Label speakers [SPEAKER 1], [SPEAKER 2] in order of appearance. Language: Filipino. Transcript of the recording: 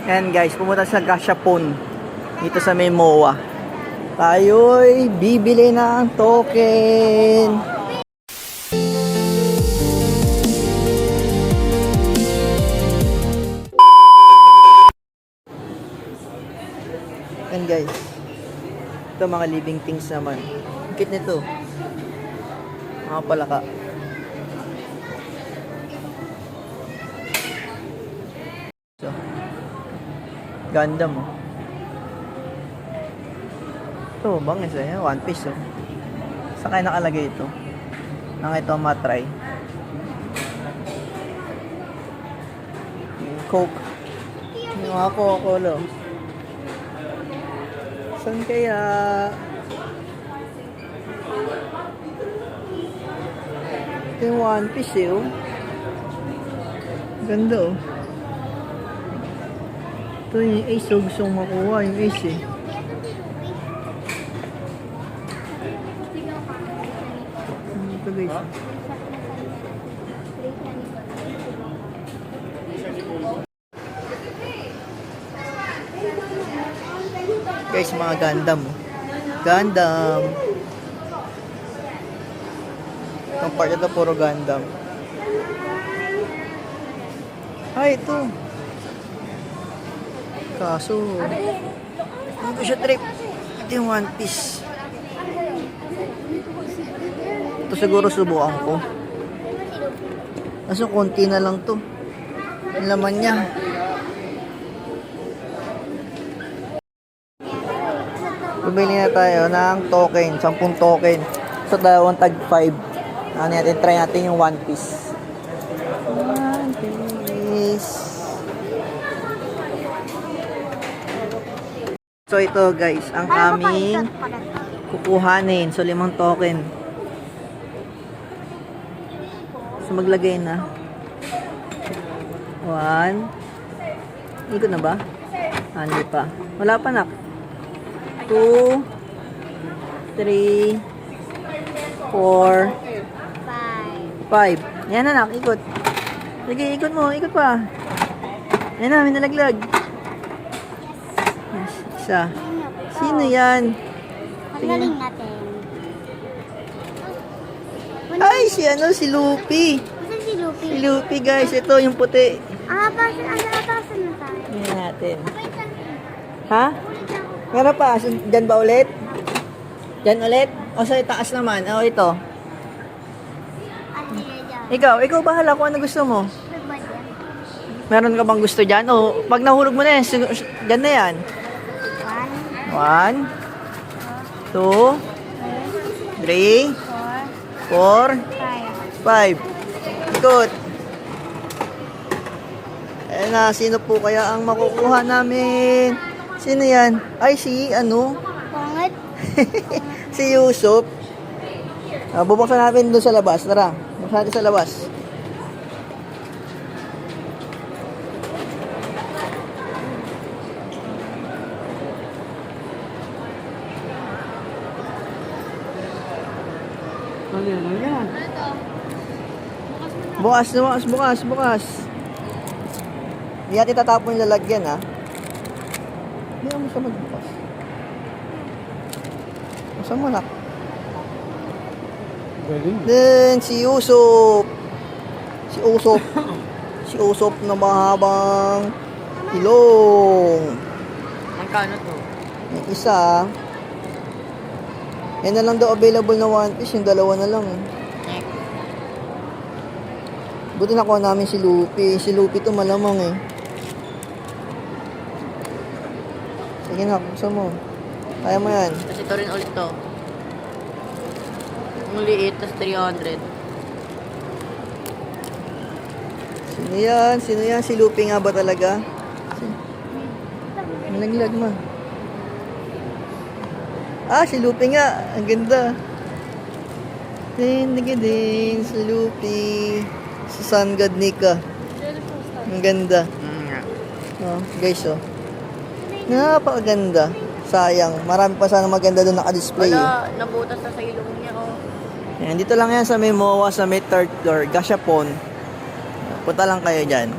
[SPEAKER 1] Ayan guys, pumunta sa Gashapon dito sa may MOA. Tayo'y bibili ng token. Ayan guys, ito mga living things naman. Ang cute nito, mga palaka. So, Gundam, oh. Ito, bangis eh. One piece, oh. Saan kaya nakalagay ito? Nang ito matry. Yung Coke. Yung mga Coca-Cola. Saan kaya? Ito yung One Piece, eh, oh. Ganda, oh. Ito yung Ace, oh. Gusto kong makuha yung Ace, eh. Ito, guys. Guys, mga Gundam, oh. Gundam. Ang part ito, puro Gundam. Ay, ito. Kaso, hindi ko siya trip. Ito yung One Piece. Ito siguro subukan ko. Kaso konti na lang to. Ang laman niya. Bumili na tayo ng token. 10 token. So, dalawang tag 5. Ano natin, try natin yung One Piece. One Piece. So, ito guys, ang aming kukuhanin. So, 5 token. So, maglagay na. 1. Ikot na ba? Hindi pa. Wala pa, nak. 2, 3, 4, 5. Yan na, nak. Ikot. Sige, ikot mo. Ikot pa. Yan na, may nalaglag. Yes, isa. Sino yan?
[SPEAKER 2] Pagaling natin.
[SPEAKER 1] Ay, si Luffy.
[SPEAKER 2] Saan si Luffy?
[SPEAKER 1] Si Luffy, guys. Ito, yung puti.
[SPEAKER 2] Pasan na tayo.
[SPEAKER 1] Yan natin. Ha? Meron pa. Diyan ba ulit? Diyan ulit? O sa itaas naman? O ito. Ikaw bahala kung ano gusto mo. Meron ka bang gusto dyan? O, pag nahulog mo na yan, dyan na yan. 1, 2, 3, 4, 5. Ikot. Ayan na, sino po kaya ang makukuha namin? Sino yan? Ay, si
[SPEAKER 2] Pangit.
[SPEAKER 1] si Yusuf. Bubuksan natin doon sa labas. Tara, bubuksan natin sa labas. Bukas. Hindi natin tatapon yung lalagyan, ha? Hindi mo siya magbukas. Masa mo, nak? Then, si Usop. Si Usop na mahabang ilong.
[SPEAKER 3] Magkano to?
[SPEAKER 1] Yung isa. Yan na lang daw available na One Piece. Yung dalawa na lang. Buti nakuha namin si Luffy. Si Luffy to malamang eh. Sige na, buksan mo. Kaya mo yan.
[SPEAKER 3] Kasi ito rin ulit to. Ang liit, tas 300.
[SPEAKER 1] Sino yan? Si Luffy nga ba talaga? Malaglag mo. Si Luffy nga. Ang ganda. Din, si Luffy. Si Sun God Nika. Ang ganda. Guys, oh. Napakaganda. Sayang. Marami pa sana maganda doon naka-display.
[SPEAKER 3] Wala, nabutas na sa ilong niya, oh.
[SPEAKER 1] Ayan, dito lang yan sa may MOA, sa may 3rd floor, Gashapon. Punta lang kayo dyan.